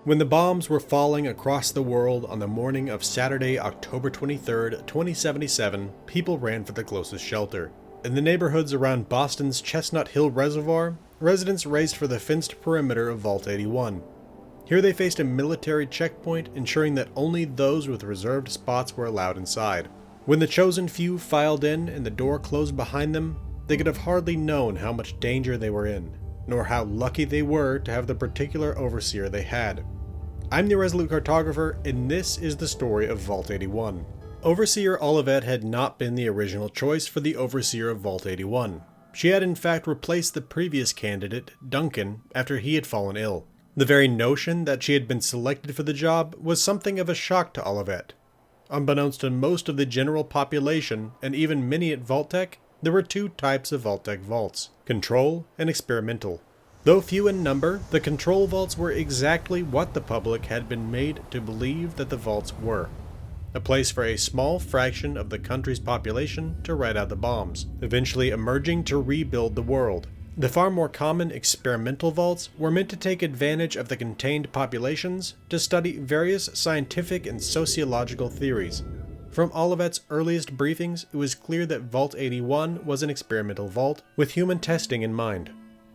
When the bombs were falling across the world on the morning of Saturday, October 23, 2077, people ran for the closest shelter. In the neighborhoods around Boston's Chestnut Hill Reservoir, residents raced for the fenced perimeter of Vault 81. Here they faced a military checkpoint, ensuring that only those with reserved spots were allowed inside. When the chosen few filed in and the door closed behind them, they could have hardly known how much danger they were in, nor how lucky they were to have the particular overseer they had. I'm the Irresolute Cartographer, and this is the story of Vault 81. Overseer Olivet had not been the original choice for the overseer of Vault 81. She had in fact replaced the previous candidate, Duncan, after he had fallen ill. The very notion that she had been selected for the job was something of a shock to Olivet. Unbeknownst to most of the general population, and even many at Vault-Tec, there were two types of Vault-Tec vaults, control and experimental. Though few in number, the control vaults were exactly what the public had been made to believe that the vaults were. A place for a small fraction of the country's population to ride out the bombs, eventually emerging to rebuild the world. The far more common experimental vaults were meant to take advantage of the contained populations to study various scientific and sociological theories. From Olivet's earliest briefings, it was clear that Vault 81 was an experimental vault with human testing in mind.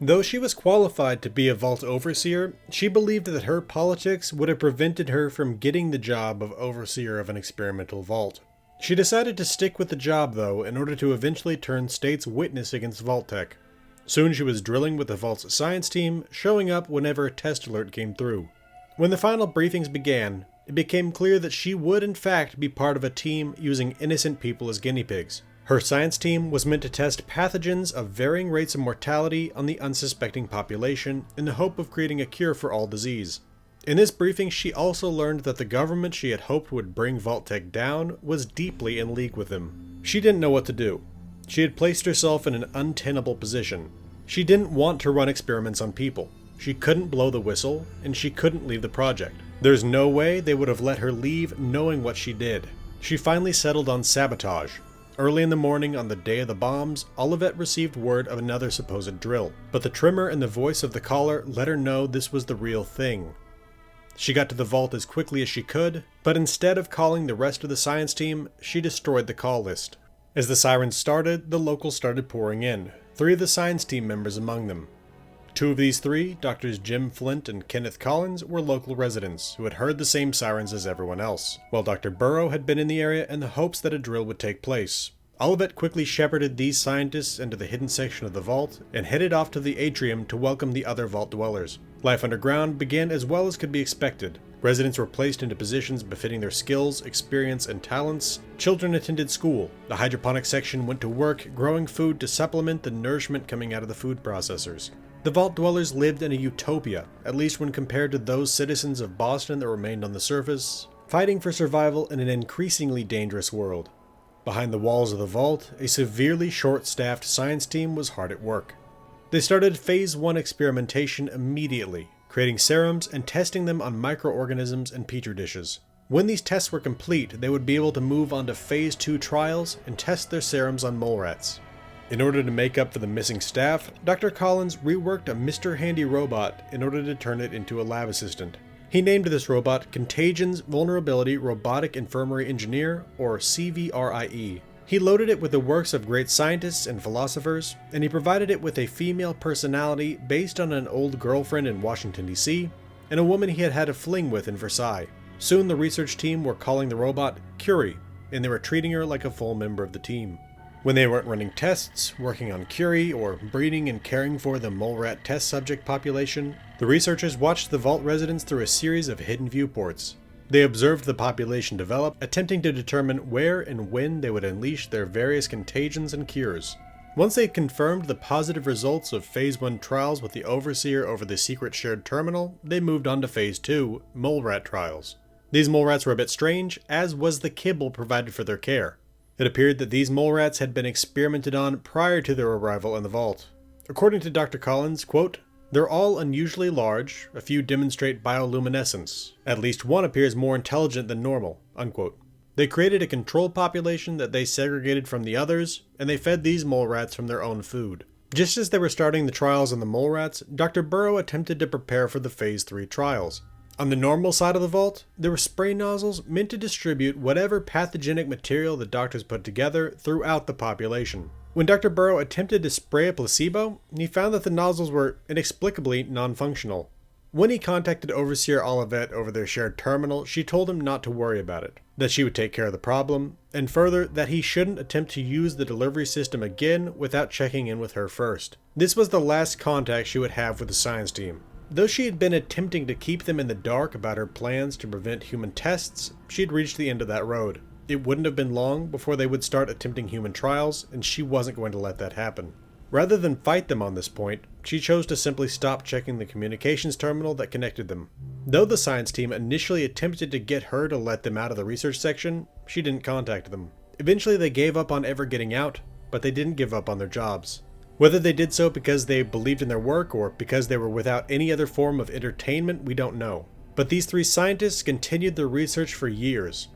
Though she was qualified to be a vault overseer, she believed that her politics would have prevented her from getting the job of overseer of an experimental vault. She decided to stick with the job, though, in order to eventually turn state's witness against Vault-Tec. Soon she was drilling with the vault's science team, showing up whenever a test alert came through. When the final briefings began, it became clear that she would in fact be part of a team using innocent people as guinea pigs. Her science team was meant to test pathogens of varying rates of mortality on the unsuspecting population in the hope of creating a cure for all disease. In this briefing, she also learned that the government she had hoped would bring Vault-Tec down was deeply in league with them. She didn't know what to do. She had placed herself in an untenable position. She didn't want to run experiments on people. She couldn't blow the whistle, and she couldn't leave the project. There's no way they would have let her leave knowing what she did. She finally settled on sabotage. Early in the morning on the day of the bombs, Olivet received word of another supposed drill, but the tremor in the voice of the caller let her know this was the real thing. She got to the vault as quickly as she could, but instead of calling the rest of the science team, she destroyed the call list. As the sirens started, the locals started pouring in, 3 of the science team members among them. 2 of these 3, Doctors Jim Flint and Kenneth Collins, were local residents who had heard the same sirens as everyone else, while Dr. Burrow had been in the area in the hopes that a drill would take place. Olivet quickly shepherded these scientists into the hidden section of the vault and headed off to the atrium to welcome the other vault dwellers. Life underground began as well as could be expected. Residents were placed into positions befitting their skills, experience, and talents. Children attended school. The hydroponic section went to work, growing food to supplement the nourishment coming out of the food processors. The vault dwellers lived in a utopia, at least when compared to those citizens of Boston that remained on the surface, fighting for survival in an increasingly dangerous world. Behind the walls of the vault, a severely short-staffed science team was hard at work. They started Phase 1 experimentation immediately, creating serums and testing them on microorganisms and petri dishes. When these tests were complete, they would be able to move on to Phase 2 trials and test their serums on mole rats. In order to make up for the missing staff, Dr. Collins reworked a Mr. Handy robot in order to turn it into a lab assistant. He named this robot Contagion's Vulnerability Robotic Infirmary Engineer, or CVRIE. He loaded it with the works of great scientists and philosophers, and he provided it with a female personality based on an old girlfriend in Washington, D.C., and a woman he had had a fling with in Versailles. Soon the research team were calling the robot Curie, and they were treating her like a full member of the team. When they weren't running tests, working on Curie, or breeding and caring for the mole rat test subject population, the researchers watched the vault residents through a series of hidden viewports. They observed the population develop, attempting to determine where and when they would unleash their various contagions and cures. Once they confirmed the positive results of Phase 1 trials with the Overseer over the secret shared terminal, they moved on to Phase 2, mole rat trials. These mole rats were a bit strange, as was the kibble provided for their care. It appeared that these mole rats had been experimented on prior to their arrival in the vault. According to Dr. Collins, quote, "They're all unusually large, a few demonstrate bioluminescence. At least one appears more intelligent than normal," unquote. They created a control population that they segregated from the others, and they fed these mole rats from their own food. Just as they were starting the trials on the mole rats, Dr. Burrow attempted to prepare for the Phase 3 trials. On the normal side of the vault, there were spray nozzles meant to distribute whatever pathogenic material the doctors put together throughout the population. When Dr. Burrow attempted to spray a placebo, he found that the nozzles were inexplicably non-functional. When he contacted Overseer Olivet over their shared terminal, she told him not to worry about it, that she would take care of the problem, and further, that he shouldn't attempt to use the delivery system again without checking in with her first. This was the last contact she would have with the science team. Though she had been attempting to keep them in the dark about her plans to prevent human tests, she had reached the end of that road. It wouldn't have been long before they would start attempting human trials, and she wasn't going to let that happen. Rather than fight them on this point, she chose to simply stop checking the communications terminal that connected them. Though the science team initially attempted to get her to let them out of the research section, she didn't contact them. Eventually they gave up on ever getting out, but they didn't give up on their jobs. Whether they did so because they believed in their work or because they were without any other form of entertainment, we don't know. But these three scientists continued their research for years.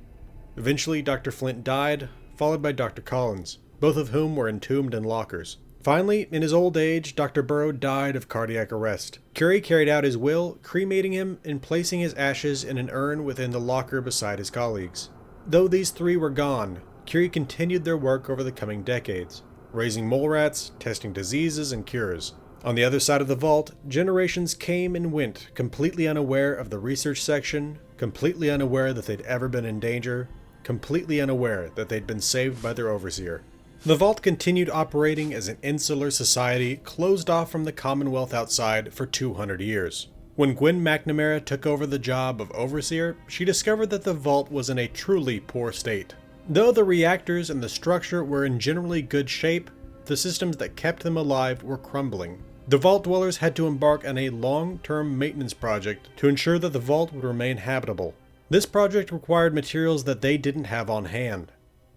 Eventually, Dr. Flint died, followed by Dr. Collins, both of whom were entombed in lockers. Finally, in his old age, Dr. Burrow died of cardiac arrest. Curie carried out his will, cremating him and placing his ashes in an urn within the locker beside his colleagues. Though these three were gone, Curie continued their work over the coming decades, raising mole rats, testing diseases and cures. On the other side of the vault, generations came and went, completely unaware of the research section, completely unaware that they'd ever been in danger, completely unaware that they'd been saved by their overseer. The vault continued operating as an insular society closed off from the Commonwealth outside for 200 years. When Gwen McNamara took over the job of overseer, she discovered that the vault was in a truly poor state. Though the reactors and the structure were in generally good shape, the systems that kept them alive were crumbling. The vault dwellers had to embark on a long-term maintenance project to ensure that the vault would remain habitable. This project required materials that they didn't have on hand.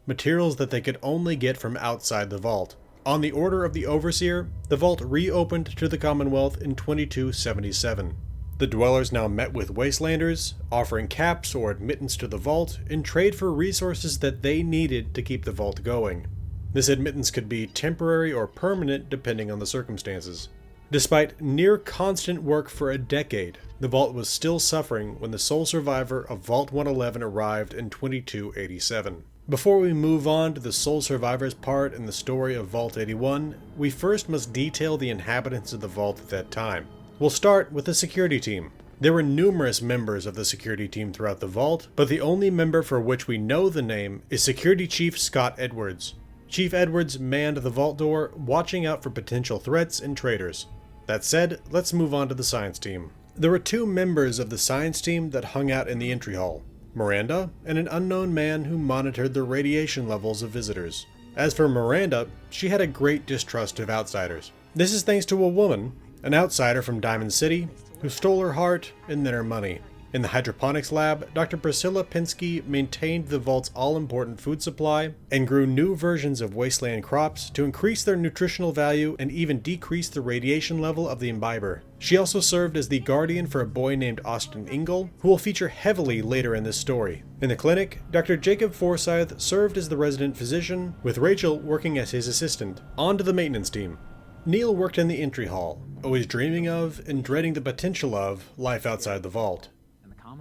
Materials that they could only get from outside the vault. On the order of the Overseer, the vault reopened to the Commonwealth in 2277. The dwellers now met with Wastelanders, offering caps or admittance to the vault in trade for resources that they needed to keep the vault going. This admittance could be temporary or permanent depending on the circumstances. Despite near constant work for a decade, the vault was still suffering when the sole survivor of Vault 111 arrived in 2287. Before we move on to the sole survivors part in the story of Vault 81, we first must detail the inhabitants of the vault at that time. We'll start with the security team. There were numerous members of the security team throughout the vault, but the only member for which we know the name is Security Chief Scott Edwards. Chief Edwards manned the vault door, watching out for potential threats and traitors. That said, let's move on to the science team. There were two members of the science team that hung out in the entry hall. Miranda, and an unknown man who monitored the radiation levels of visitors. As for Miranda, she had a great distrust of outsiders. This is thanks to a woman, an outsider from Diamond City, who stole her heart and then her money. In the hydroponics lab, Dr. Priscilla Pinsky maintained the vault's all-important food supply and grew new versions of wasteland crops to increase their nutritional value and even decrease the radiation level of the imbiber. She also served as the guardian for a boy named Austin Ingle, who will feature heavily later in this story. In the clinic, Dr. Jacob Forsyth served as the resident physician, with Rachel working as his assistant. On to the maintenance team. Neil worked in the entry hall, always dreaming of and dreading the potential of life outside the vault.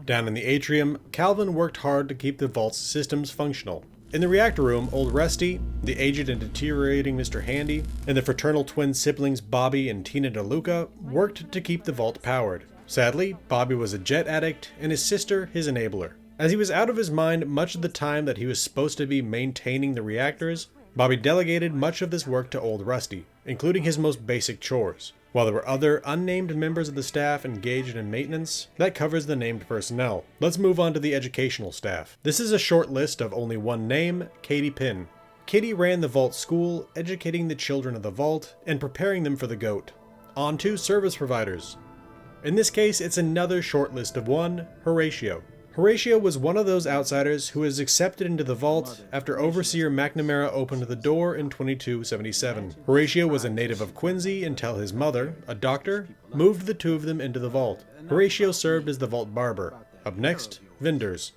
Down in the atrium, Calvin worked hard to keep the vault's systems functional. In the reactor room, old Rusty, the aged and deteriorating Mr. Handy, and the fraternal twin siblings Bobby and Tina DeLuca worked to keep the vault powered. Sadly, Bobby was a jet addict, and his sister his enabler. As he was out of his mind much of the time that he was supposed to be maintaining the reactors, Bobby delegated much of this work to old Rusty, including his most basic chores. While there were other unnamed members of the staff engaged in maintenance, that covers the named personnel. Let's move on to the educational staff. This is a short list of only one name, Katie Pinn. Katie ran the vault school, educating the children of the vault and preparing them for the GOAT. On to service providers. In this case, it's another short list of one, Horatio. Horatio was one of those outsiders who was accepted into the vault after Overseer McNamara opened the door in 2277. Horatio was a native of Quincy until his mother, a doctor, moved the two of them into the vault. Horatio served as the vault barber. Up next, vendors.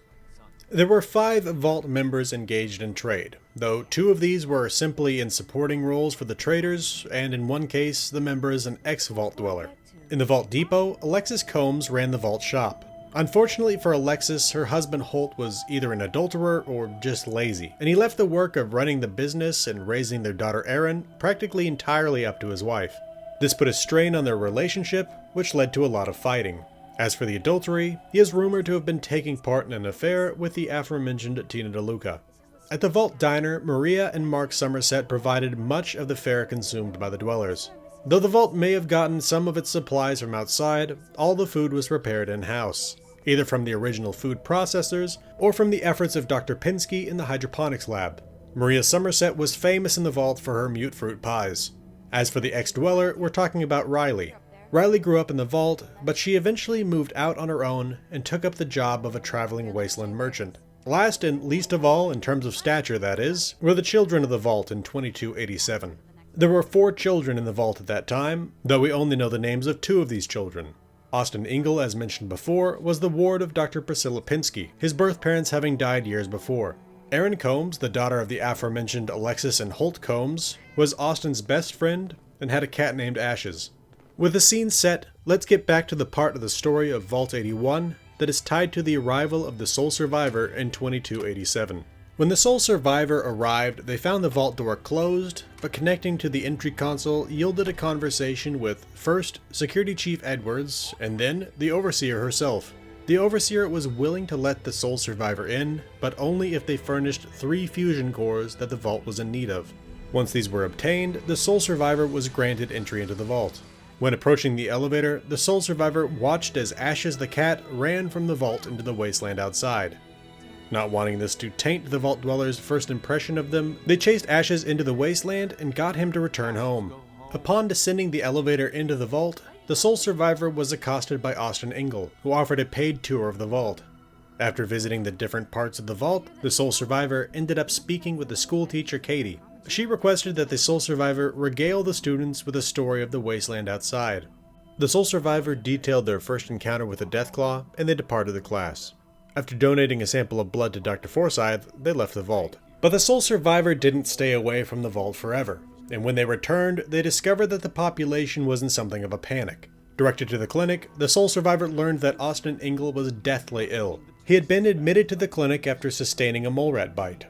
There were 5 vault members engaged in trade, though 2 of these were simply in supporting roles for the traders, and in one case, the member is an ex-vault dweller. In the vault depot, Alexis Combs ran the vault shop. Unfortunately for Alexis, her husband Holt was either an adulterer or just lazy, and he left the work of running the business and raising their daughter Erin practically entirely up to his wife. This put a strain on their relationship, which led to a lot of fighting. As for the adultery, he is rumored to have been taking part in an affair with the aforementioned Tina DeLuca. At the Vault Diner, Maria and Mark Somerset provided much of the fare consumed by the dwellers. Though the vault may have gotten some of its supplies from outside, all the food was prepared in-house, either from the original food processors or from the efforts of Dr. Pinsky in the hydroponics lab. Maria Somerset was famous in the vault for her mute fruit pies. As for the ex-dweller, we're talking about Riley. Riley grew up in the vault, but she eventually moved out on her own and took up the job of a traveling wasteland merchant. Last and least of all, in terms of stature that is, were the children of the vault in 2287. There were 4 children in the vault at that time, though we only know the names of 2 of these children. Austin Ingle, as mentioned before, was the ward of Dr. Priscilla Pinsky, his birth parents having died years before. Erin Combs, the daughter of the aforementioned Alexis and Holt Combs, was Austin's best friend and had a cat named Ashes. With the scene set, let's get back to the part of the story of Vault 81 that is tied to the arrival of the sole survivor in 2287. When the sole survivor arrived, they found the vault door closed, but connecting to the entry console yielded a conversation with, first, Security Chief Edwards, and then the Overseer herself. The Overseer was willing to let the sole survivor in, but only if they furnished 3 fusion cores that the vault was in need of. Once these were obtained, the sole survivor was granted entry into the vault. When approaching the elevator, the sole survivor watched as Ashes the cat ran from the vault into the wasteland outside. Not wanting this to taint the vault dwellers' first impression of them, they chased Ashes into the wasteland and got him to return home. Upon descending the elevator into the vault, the sole survivor was accosted by Austin Ingle, who offered a paid tour of the vault. After visiting the different parts of the vault, the sole survivor ended up speaking with the school teacher Katie. She requested that the sole survivor regale the students with a story of the wasteland outside. The sole survivor detailed their first encounter with the Deathclaw, and they departed the class. After donating a sample of blood to Dr. Forsyth, they left the vault. But the sole survivor didn't stay away from the vault forever, and when they returned, they discovered that the population was in something of a panic. Directed to the clinic, the sole survivor learned that Austin Ingle was deathly ill. He had been admitted to the clinic after sustaining a mole rat bite.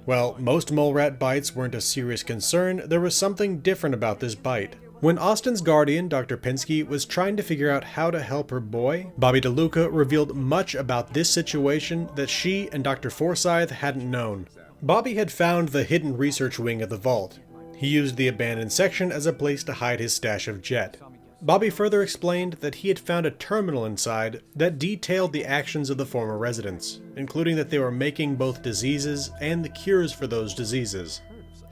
While most mole rat bites weren't a serious concern, there was something different about this bite. When Austin's guardian, Dr. Pinsky, was trying to figure out how to help her boy, Bobby DeLuca revealed much about this situation that she and Dr. Forsyth hadn't known. Bobby had found the hidden research wing of the vault. He used the abandoned section as a place to hide his stash of jet. Bobby further explained that he had found a terminal inside that detailed the actions of the former residents, including that they were making both diseases and the cures for those diseases.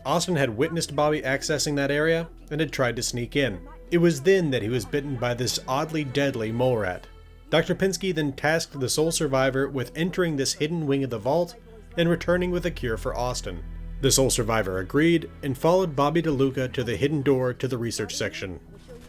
Austin had witnessed Bobby accessing that area and had tried to sneak in. It was then that he was bitten by this oddly deadly mole rat. Dr. Pinsky then tasked the sole survivor with entering this hidden wing of the vault and returning with a cure for Austin. The sole survivor agreed and followed Bobby DeLuca to the hidden door to the research section.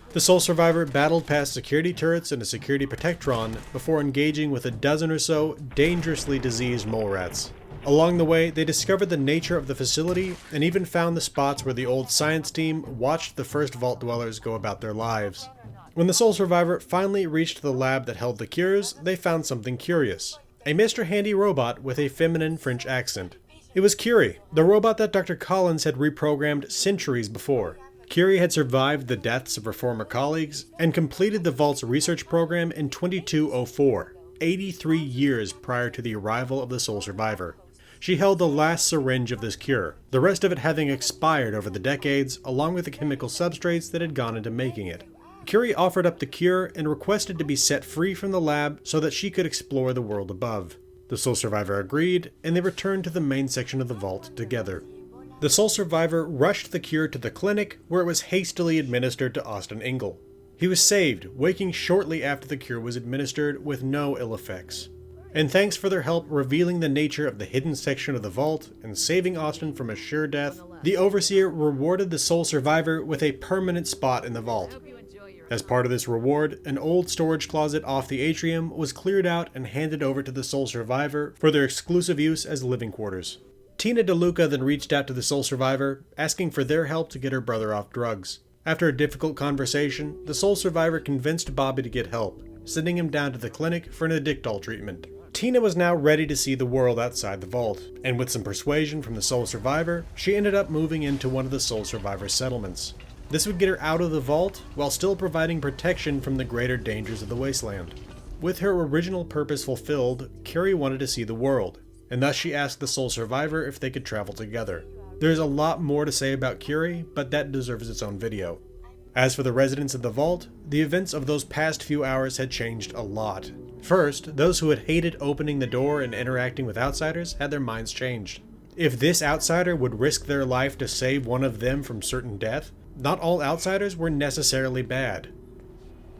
The sole survivor battled past security turrets and a security protectron before engaging with a dozen or so dangerously diseased mole rats. Along the way, they discovered the nature of the facility and even found the spots where the old science team watched the first vault dwellers go about their lives. When the sole survivor finally reached the lab that held the cures, they found something curious. A Mr. Handy robot with a feminine French accent. It was Curie, the robot that Dr. Collins had reprogrammed centuries before. Curie had survived the deaths of her former colleagues and completed the Vault's research program in 2204, 83 years prior to the arrival of the sole survivor. She held the last syringe of this cure, the rest of it having expired over the decades, along with the chemical substrates that had gone into making it. Curie offered up the cure and requested to be set free from the lab so that she could explore the world above. The sole survivor agreed, and they returned to the main section of the vault together. The sole survivor rushed the cure to the clinic, where it was hastily administered to Austin Ingle. He was saved, waking shortly after the cure was administered with no ill effects. And thanks for their help revealing the nature of the hidden section of the vault and saving Austin from a sure death, the Overseer rewarded the sole survivor with a permanent spot in the vault. As part of this reward, an old storage closet off the atrium was cleared out and handed over to the sole survivor for their exclusive use as living quarters. Tina DeLuca then reached out to the sole survivor, asking for their help to get her brother off drugs. After a difficult conversation, the sole survivor convinced Bobby to get help, sending him down to the clinic for an addictol treatment. Tina was now ready to see the world outside the vault, and with some persuasion from the sole survivor, she ended up moving into one of the sole survivor settlements. This would get her out of the vault, while still providing protection from the greater dangers of the wasteland. With her original purpose fulfilled, Curie wanted to see the world, and thus she asked the sole survivor if they could travel together. There's a lot more to say about Curie, but that deserves its own video. As for the residents of the vault, the events of those past few hours had changed a lot. First, those who had hated opening the door and interacting with outsiders had their minds changed. If this outsider would risk their life to save one of them from certain death, not all outsiders were necessarily bad.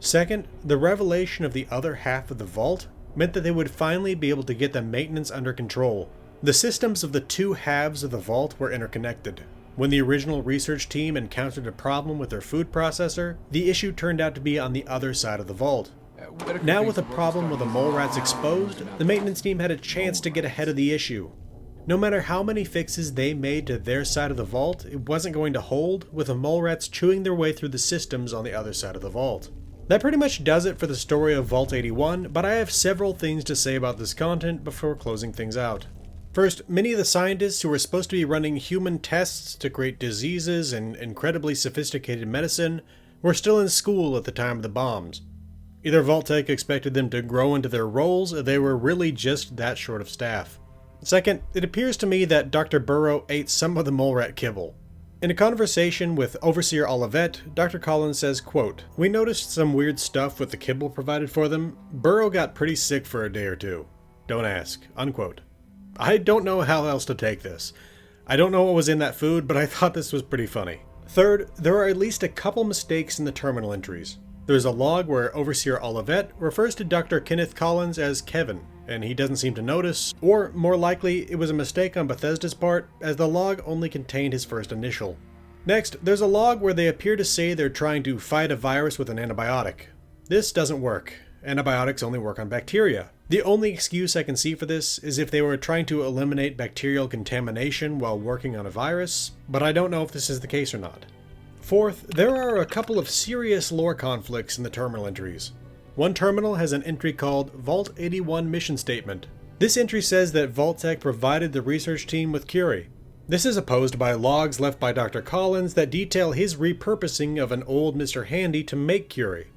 Second, the revelation of the other half of the vault meant that they would finally be able to get the maintenance under control. The systems of the two halves of the vault were interconnected. When the original research team encountered a problem with their food processor, the issue turned out to be on the other side of the vault. Now with a problem with the mole rats exposed, the maintenance team had a chance to get ahead of the issue. No matter how many fixes they made to their side of the vault, it wasn't going to hold, with the mole rats chewing their way through the systems on the other side of the vault. That pretty much does it for the story of Vault 81, but I have several things to say about this content before closing things out. First, many of the scientists who were supposed to be running human tests to create diseases and incredibly sophisticated medicine were still in school at the time of the bombs. Either Vault-Tec expected them to grow into their roles, or they were really just that short of staff. Second, it appears to me that Dr. Burrow ate some of the mole rat kibble. In a conversation with Overseer Olivet, Dr. Collins says, quote, "We noticed some weird stuff with the kibble provided for them. Burrow got pretty sick for a day or two. Don't ask," unquote. I don't know how else to take this. I don't know what was in that food, but I thought this was pretty funny. Third, there are at least a couple mistakes in the terminal entries. There's a log where Overseer Olivet refers to Dr. Kenneth Collins as Kevin, and he doesn't seem to notice, or more likely, it was a mistake on Bethesda's part, as the log only contained his first initial. Next, there's a log where they appear to say they're trying to fight a virus with an antibiotic. This doesn't work. Antibiotics only work on bacteria. The only excuse I can see for this is if they were trying to eliminate bacterial contamination while working on a virus, but I don't know if this is the case or not. Fourth, there are a couple of serious lore conflicts in the terminal entries. One terminal has an entry called Vault 81 Mission Statement. This entry says that Vault-Tec provided the research team with Curie. This is opposed by logs left by Dr. Collins that detail his repurposing of an old Mr. Handy to make Curie.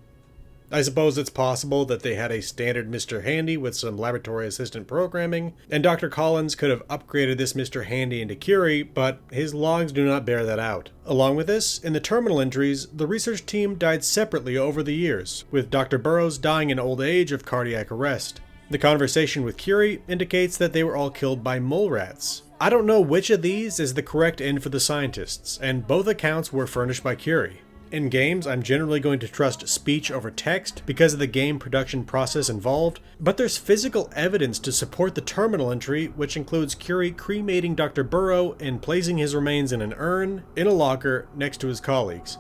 I suppose it's possible that they had a standard Mr. Handy with some laboratory assistant programming, and Dr. Collins could have upgraded this Mr. Handy into Curie, but his logs do not bear that out. Along with this, in the terminal entries, the research team died separately over the years, with Dr. Burroughs dying in old age of cardiac arrest. The conversation with Curie indicates that they were all killed by mole rats. I don't know which of these is the correct end for the scientists, and both accounts were furnished by Curie. In games, I'm generally going to trust speech over text because of the game production process involved, but there's physical evidence to support the terminal entry, which includes Curie cremating Dr. Burrow and placing his remains in an urn in a locker next to his colleagues.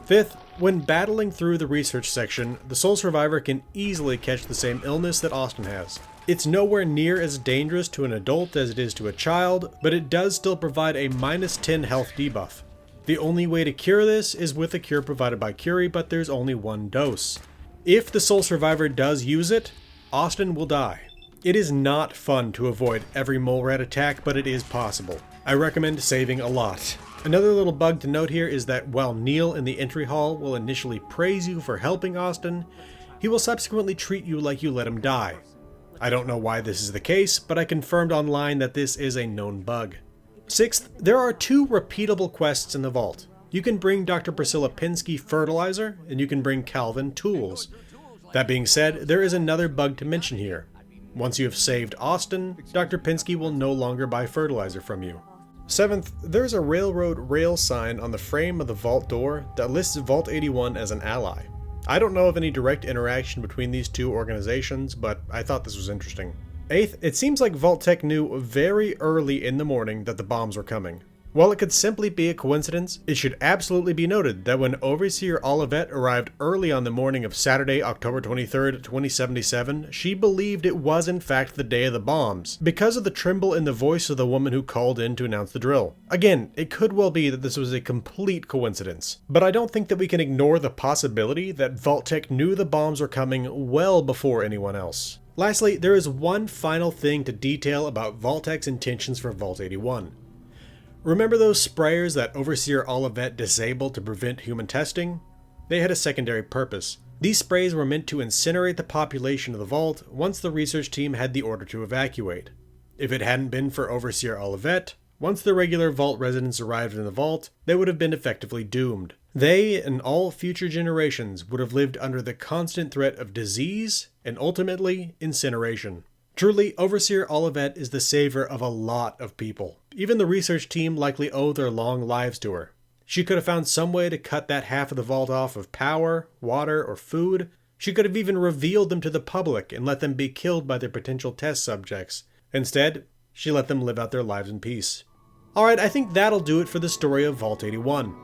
Fifth, when battling through the research section, the sole survivor can easily catch the same illness that Austin has. It's nowhere near as dangerous to an adult as it is to a child, but it does still provide a -10 health debuff. The only way to cure this is with a cure provided by Curie, but there's only one dose. If the sole survivor does use it, Austin will die. It is not fun to avoid every mole rat attack, but it is possible. I recommend saving a lot. Another little bug to note here is that while Neil in the entry hall will initially praise you for helping Austin, he will subsequently treat you like you let him die. I don't know why this is the case, but I confirmed online that this is a known bug. Sixth, there are 2 repeatable quests in the vault. You can bring Dr. Priscilla Pinsky fertilizer, and you can bring Calvin tools. That being said, there is another bug to mention here. Once you have saved Austin, Dr. Pinsky will no longer buy fertilizer from you. Seventh, there's a railroad rail sign on the frame of the vault door that lists Vault 81 as an ally. I don't know of any direct interaction between these two organizations, but I thought this was interesting. Eighth, it seems like Vault-Tec knew very early in the morning that the bombs were coming. While it could simply be a coincidence, it should absolutely be noted that when Overseer Olivet arrived early on the morning of Saturday, October 23rd, 2077, she believed it was in fact the day of the bombs, because of the tremble in the voice of the woman who called in to announce the drill. Again, it could well be that this was a complete coincidence, but I don't think that we can ignore the possibility that Vault-Tec knew the bombs were coming well before anyone else. Lastly, there is one final thing to detail about Vault-Tec's intentions for Vault 81. Remember those sprayers that Overseer Olivet disabled to prevent human testing? They had a secondary purpose. These sprays were meant to incinerate the population of the vault once the research team had the order to evacuate. If it hadn't been for Overseer Olivet, once the regular vault residents arrived in the vault, they would have been effectively doomed. They and all future generations would have lived under the constant threat of disease and ultimately incineration. Truly, Overseer Olivet is the savior of a lot of people. Even the research team likely owe their long lives to her. She could have found some way to cut that half of the vault off of power, water, or food. She could have even revealed them to the public and let them be killed by their potential test subjects. Instead, she let them live out their lives in peace. Alright, I think that'll do it for the story of Vault 81.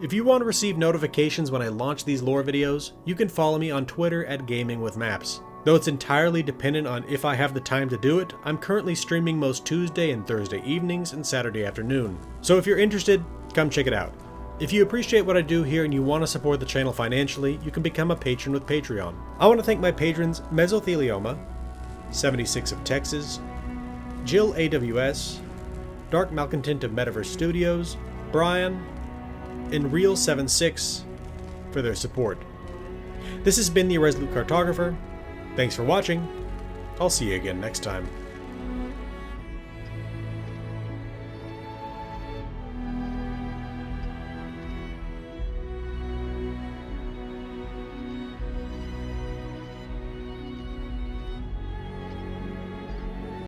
If you want to receive notifications when I launch these lore videos, you can follow me on Twitter at GamingWithMaps. Though it's entirely dependent on if I have the time to do it, I'm currently streaming most Tuesday and Thursday evenings and Saturday afternoon. So if you're interested, come check it out. If you appreciate what I do here and you want to support the channel financially, you can become a patron with Patreon. I want to thank my patrons Mesothelioma, 76 of Texas, Jill AWS, Dark Malcontent of Metaverse Studios, Brian, and Real76 for their support. This has been the Irresolute Cartographer. Thanks for watching. I'll see you again next time.